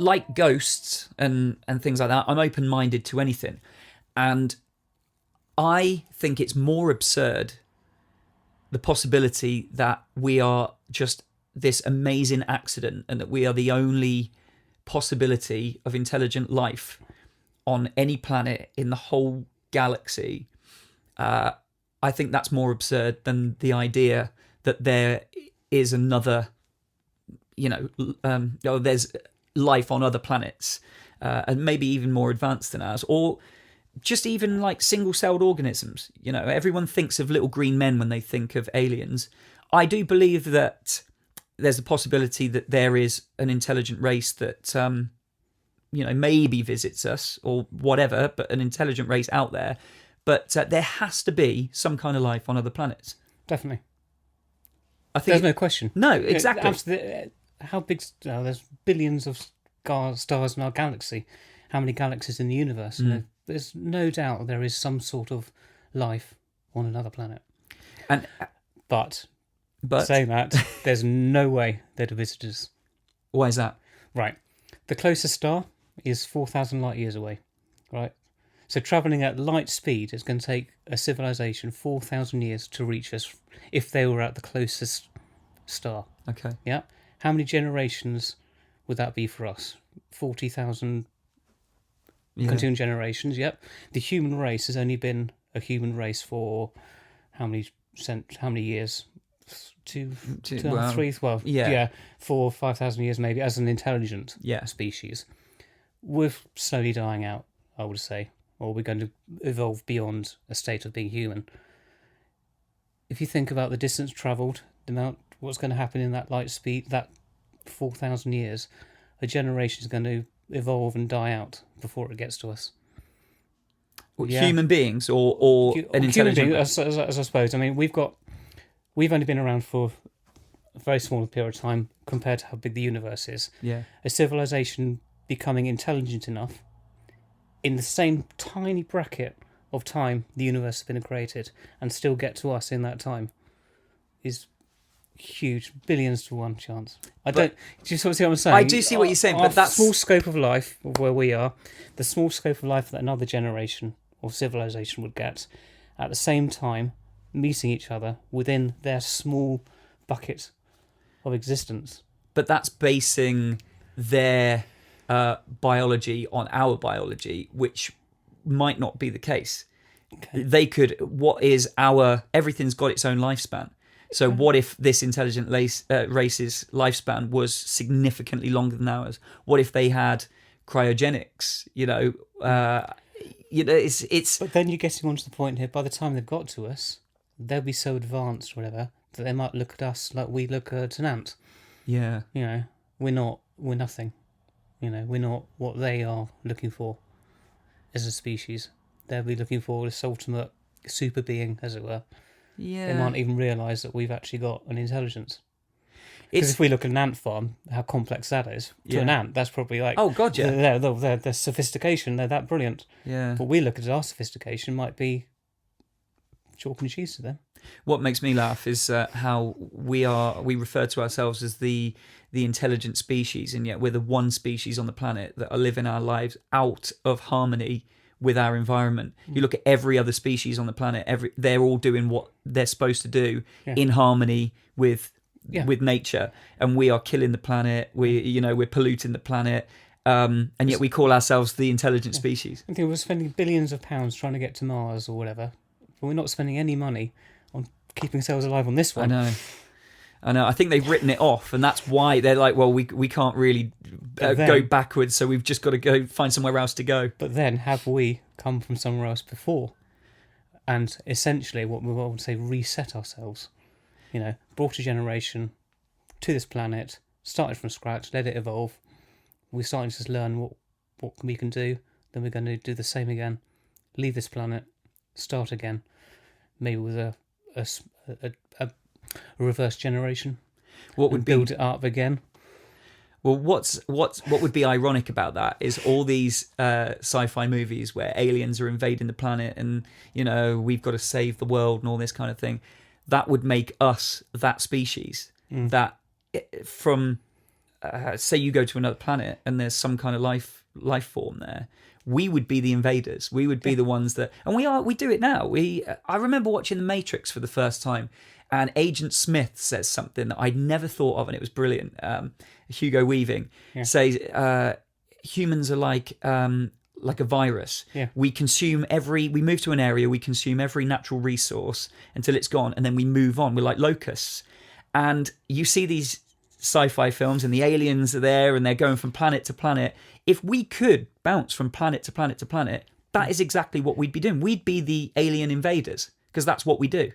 like ghosts and things like that, I'm open-minded to anything. And I think it's more absurd, the possibility that we are just this amazing accident and that we are the only possibility of intelligent life on any planet in the whole galaxy. I think that's more absurd than the idea that there is another, there's life on other planets, and maybe even more advanced than ours, or just even like single-celled organisms. Everyone thinks of little green men when they think of aliens. I do believe that there's a possibility that there is an intelligent race that, maybe visits us or whatever, but an intelligent race out there. But there has to be some kind of life on other planets. Definitely. I think there's no question. No, exactly. Absolutely. How big? There's billions of stars in our galaxy. How many galaxies in the universe? There's no doubt there is some sort of life on another planet. But saying that, there's no way they'd have visited us. Why is that? Right. The closest star is 4,000 light years away. Right. So travelling at light speed is going to take a civilization 4,000 years to reach us if they were at the closest star. Okay. Yeah. How many generations would that be for us? 40,000 continuing generations. Yep. The human race has only been a human race for how many years? 3, 4 5,000 years maybe, as an intelligent species. We're slowly dying out, I would say, or we're going to evolve beyond a state of being human. If you think about the distance travelled, what's going to happen in that light speed, that 4,000 years, a generation is going to evolve and die out before it gets to us. Human beings or an intelligent being, as I suppose. I mean, we've only been around for a very small period of time compared to how big the universe is. Yeah. A civilization becoming intelligent enough in the same tiny bracket of time the universe has been created and still get to us in that time is huge, billions to one chance. Do you sort of see what I'm saying? I do see what you're saying, but that's small scope of life of where we are, the small scope of life that another generation or civilization would get at the same time, meeting each other within their small bucket of existence. But that's basing their biology on our biology, which might not be the case. Okay. Everything's got its own lifespan. So what if this intelligent race's lifespan was significantly longer than ours? What if they had cryogenics? It's. But then you're getting onto the point here. By the time they've got to us, they'll be so advanced, or whatever, that they might look at us like we look at an ant. Yeah. We're nothing. We're not what they are looking for as a species. They'll be looking for this ultimate super being, as it were. Yeah. They might even realise that we've actually got an intelligence. Because if we look at an ant farm, how complex that is. To an ant, that's probably like... Oh, God, yeah. Their sophistication, they're that brilliant. Yeah. What we look at our sophistication might be chalk and cheese to them. What makes me laugh is how we refer to ourselves as the intelligent species, and yet we're the one species on the planet that are living our lives out of harmony with our environment. You look at every other species on the planet, they're all doing what they're supposed to do in harmony with nature, and we are killing the planet. We're polluting the planet, and yet we call ourselves the intelligent species. I think we're spending billions of pounds trying to get to Mars or whatever, but we're not spending any money on keeping ourselves alive on this one. I know. I think they've written it off, and that's why they're like, well, we can't really go backwards, so we've just got to go find somewhere else to go. But then, have we come from somewhere else before? And essentially, what we would say, reset ourselves. Brought a generation to this planet, started from scratch, let it evolve. We're starting to just learn what we can do. Then we're going to do the same again. Leave this planet, start again. Maybe with a reverse generation. What would build it up again? Well, what would be ironic about that is all these sci-fi movies where aliens are invading the planet and we've got to save the world and all this kind of thing. That would make us that species that from say you go to another planet and there's some kind of life form there, we would be the invaders. We would be the ones that, and we do it now. I remember watching The Matrix for the first time, and Agent Smith says something that I'd never thought of, and it was brilliant. Hugo Weaving says humans are like a virus. Yeah. We move to an area, we consume every natural resource until it's gone, and then we move on. We're like locusts. And you see these sci-fi films and the aliens are there and they're going from planet to planet. If we could bounce from planet to planet to planet, that is exactly what we'd be doing. We'd be the alien invaders, because that's what we do.